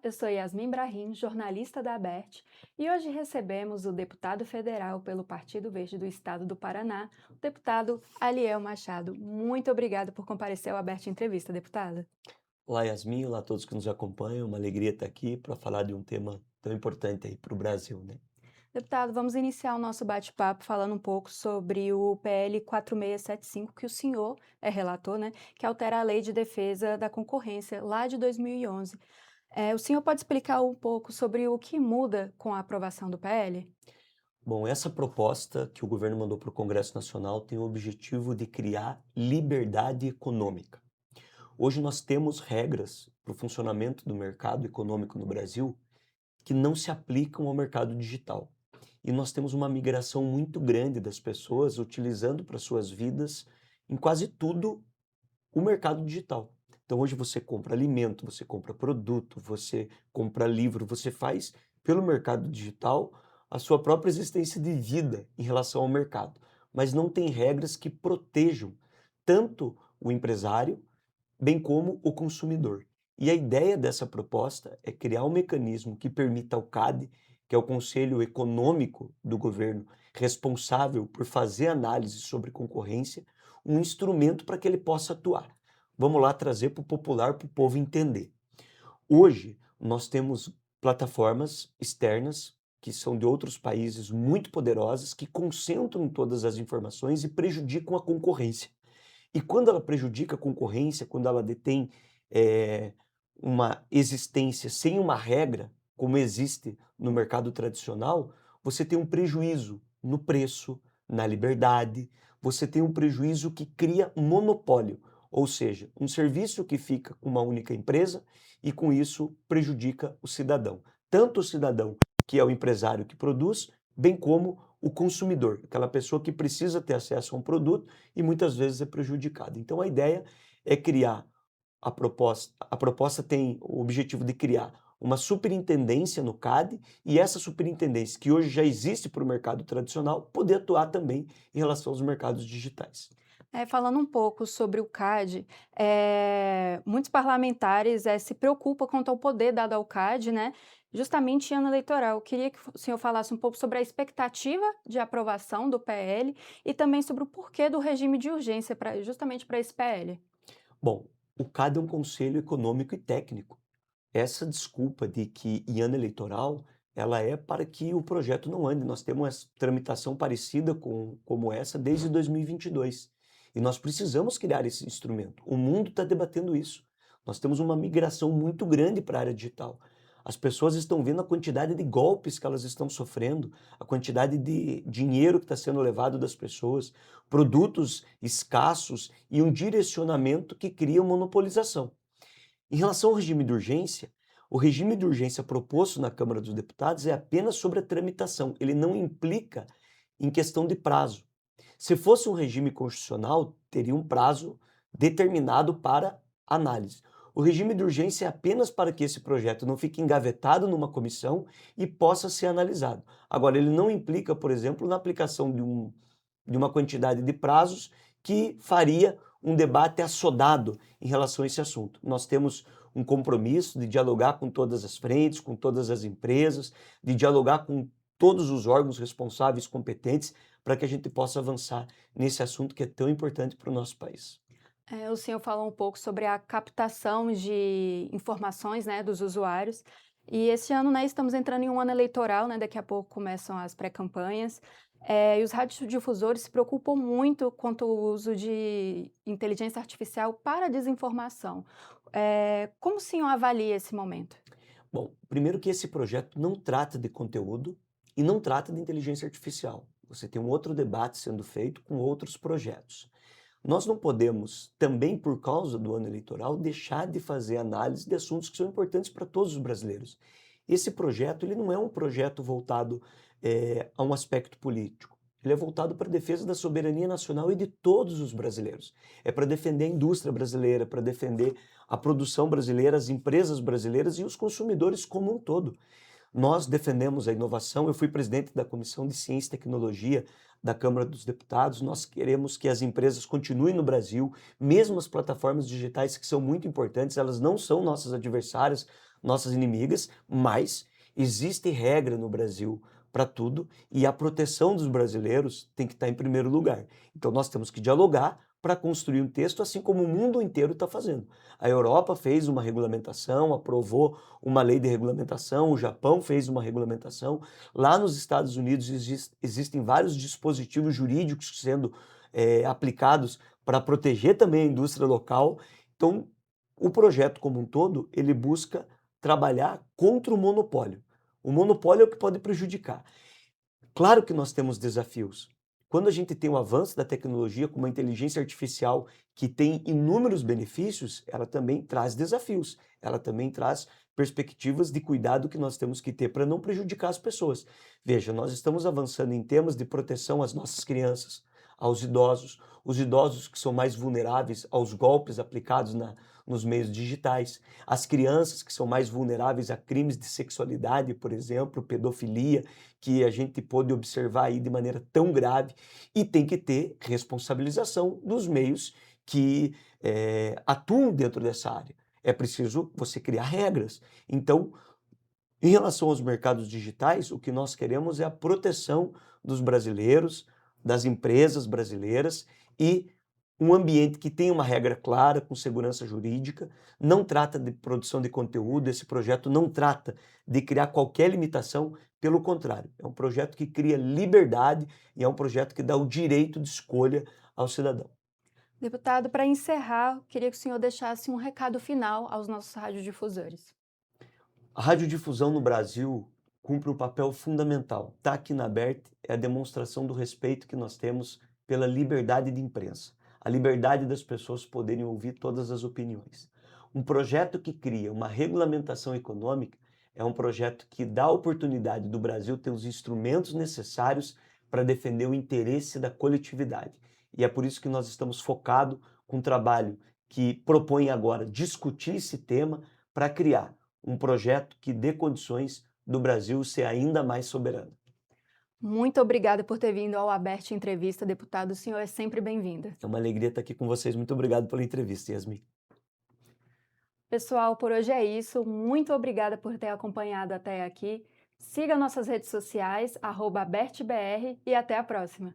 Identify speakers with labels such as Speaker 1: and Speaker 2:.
Speaker 1: eu sou Yasmin Brahim, jornalista da ABERT, e hoje recebemos o deputado federal pelo Partido Verde do Estado do Paraná, o deputado Aliel Machado. Muito obrigada por comparecer ao ABERT Entrevista, deputada.
Speaker 2: Olá, Yasmin, olá a todos que nos acompanham. Uma alegria estar aqui para falar de um tema tão importante aí para o Brasil, né?
Speaker 1: Deputado, vamos iniciar o nosso bate-papo falando um pouco sobre o PL 4675, que o senhor é relator, né, que altera a Lei de Defesa da Concorrência, lá de 2011. O senhor pode explicar um pouco sobre o que muda com a aprovação do PL?
Speaker 2: Bom, essa proposta que o governo mandou para o Congresso Nacional tem o objetivo de criar liberdade econômica. Hoje nós temos regras para o funcionamento do mercado econômico no Brasil que não se aplicam ao mercado digital. E nós temos uma migração muito grande das pessoas utilizando para suas vidas em quase tudo o mercado digital. Então hoje você compra alimento, você compra produto, você compra livro, você faz pelo mercado digital a sua própria existência de vida em relação ao mercado, mas não tem regras que protejam tanto o empresário bem como o consumidor. E a ideia dessa proposta é criar um mecanismo que permita ao CADE, que é o Conselho Econômico do governo, responsável por fazer análise sobre concorrência, um instrumento para que ele possa atuar. Vamos lá trazer para o popular, para o povo entender. Hoje, nós temos plataformas externas que são de outros países muito poderosas, que concentram todas as informações e prejudicam a concorrência. E quando ela prejudica a concorrência, quando ela detém eh, uma existência sem uma regra, como existe no mercado tradicional, você tem um prejuízo no preço, na liberdade, você tem um prejuízo que cria um monopólio, ou seja, um serviço que fica com uma única empresa e com isso prejudica o cidadão. Tanto o cidadão que é o empresário que produz, bem como o consumidor, aquela pessoa que precisa ter acesso a um produto e muitas vezes é prejudicada. Então a ideia é criar a proposta tem o objetivo de criar uma superintendência no CAD e essa superintendência, que hoje já existe para o mercado tradicional, poder atuar também em relação aos mercados digitais.
Speaker 1: Falando um pouco sobre o CAD, muitos parlamentares se preocupam quanto ao poder dado ao CAD, né, justamente em ano eleitoral. Eu queria que o senhor falasse um pouco sobre a expectativa de aprovação do PL e também sobre o porquê do regime de urgência justamente para esse PL.
Speaker 2: Bom, o CAD é um conselho econômico e técnico. Essa desculpa de que em ano eleitoral, ela é para que o projeto não ande. Nós temos essa tramitação parecida como essa desde 2022. E 22. E nós precisamos criar esse instrumento. O mundo está debatendo isso. Nós temos uma migração muito grande para a área digital. As pessoas estão vendo a quantidade de golpes que elas estão sofrendo, a quantidade de dinheiro que está sendo levado das pessoas, produtos escassos e um direcionamento que cria monopolização. Em relação ao regime de urgência, o regime de urgência proposto na Câmara dos Deputados é apenas sobre a tramitação, ele não implica em questão de prazo. Se fosse um regime constitucional, teria um prazo determinado para análise. O regime de urgência é apenas para que esse projeto não fique engavetado numa comissão e possa ser analisado. Agora, ele não implica, por exemplo, na aplicação de uma quantidade de prazos que faria um debate assodado em relação a esse assunto. Nós temos um compromisso de dialogar com todas as frentes, com todas as empresas, de dialogar com todos os órgãos responsáveis competentes para que a gente possa avançar nesse assunto que é tão importante para o nosso país.
Speaker 1: O senhor falou um pouco sobre a captação de informações, né, dos usuários. E esse ano, né, estamos entrando em um ano eleitoral, né, daqui a pouco começam as pré-campanhas. E os radiodifusores se preocupam muito quanto ao uso de inteligência artificial para a desinformação. Como o senhor avalia esse momento?
Speaker 2: Bom, primeiro que esse projeto não trata de conteúdo e não trata de inteligência artificial. Você tem um outro debate sendo feito com outros projetos. Nós não podemos, também por causa do ano eleitoral, deixar de fazer análise de assuntos que são importantes para todos os brasileiros. Esse projeto ele não é um projeto voltado a um aspecto político. Ele é voltado para a defesa da soberania nacional e de todos os brasileiros. É para defender a indústria brasileira, para defender a produção brasileira, as empresas brasileiras e os consumidores como um todo. Nós defendemos a inovação. Eu fui presidente da Comissão de Ciência e Tecnologia da Câmara dos Deputados. Nós queremos que as empresas continuem no Brasil, mesmo as plataformas digitais que são muito importantes, elas não são nossas adversárias. nossas inimigas, mas existe regra no Brasil para tudo e a proteção dos brasileiros tem que estar em primeiro lugar. Então nós temos que dialogar para construir um texto, assim como o mundo inteiro está fazendo. A Europa fez uma regulamentação, aprovou uma lei de regulamentação, o Japão fez uma regulamentação. Lá nos Estados Unidos existem vários dispositivos jurídicos sendo aplicados para proteger também a indústria local. Então, o projeto como um todo, ele busca trabalhar contra o monopólio. O monopólio é o que pode prejudicar. Claro que nós temos desafios. Quando a gente tem o avanço da tecnologia com uma inteligência artificial que tem inúmeros benefícios, ela também traz desafios. Ela também traz perspectivas de cuidado que nós temos que ter para não prejudicar as pessoas. Veja, nós estamos avançando em temas de proteção às nossas crianças, aos idosos, os idosos que são mais vulneráveis aos golpes aplicados nos meios digitais, as crianças que são mais vulneráveis a crimes de sexualidade, por exemplo, pedofilia, que a gente pôde observar aí de maneira tão grave, e tem que ter responsabilização dos meios que atuam dentro dessa área. É preciso você criar regras. Então, em relação aos mercados digitais, o que nós queremos é a proteção dos brasileiros, das empresas brasileiras e um ambiente que tenha uma regra clara, com segurança jurídica, não trata de produção de conteúdo, esse projeto não trata de criar qualquer limitação, pelo contrário, é um projeto que cria liberdade e é um projeto que dá o direito de escolha ao cidadão.
Speaker 1: Deputado, para encerrar, queria que o senhor deixasse um recado final aos nossos radiodifusores.
Speaker 2: A radiodifusão no Brasil cumpre um papel fundamental. Estar aqui na ABERT é a demonstração do respeito que nós temos pela liberdade de imprensa, a liberdade das pessoas poderem ouvir todas as opiniões. Um projeto que cria uma regulamentação econômica é um projeto que dá a oportunidade do Brasil ter os instrumentos necessários para defender o interesse da coletividade. E é por isso que nós estamos focados com um trabalho que propõe agora discutir esse tema para criar um projeto que dê condições do Brasil ser ainda mais soberano.
Speaker 1: Muito obrigada por ter vindo ao Aberte Entrevista, deputado. O senhor é sempre bem-vindo.
Speaker 2: É uma alegria estar aqui com vocês. Muito obrigado pela entrevista, Yasmin.
Speaker 1: Pessoal, por hoje é isso. Muito obrigada por ter acompanhado até aqui. Siga nossas redes sociais, @abertbr, e até a próxima.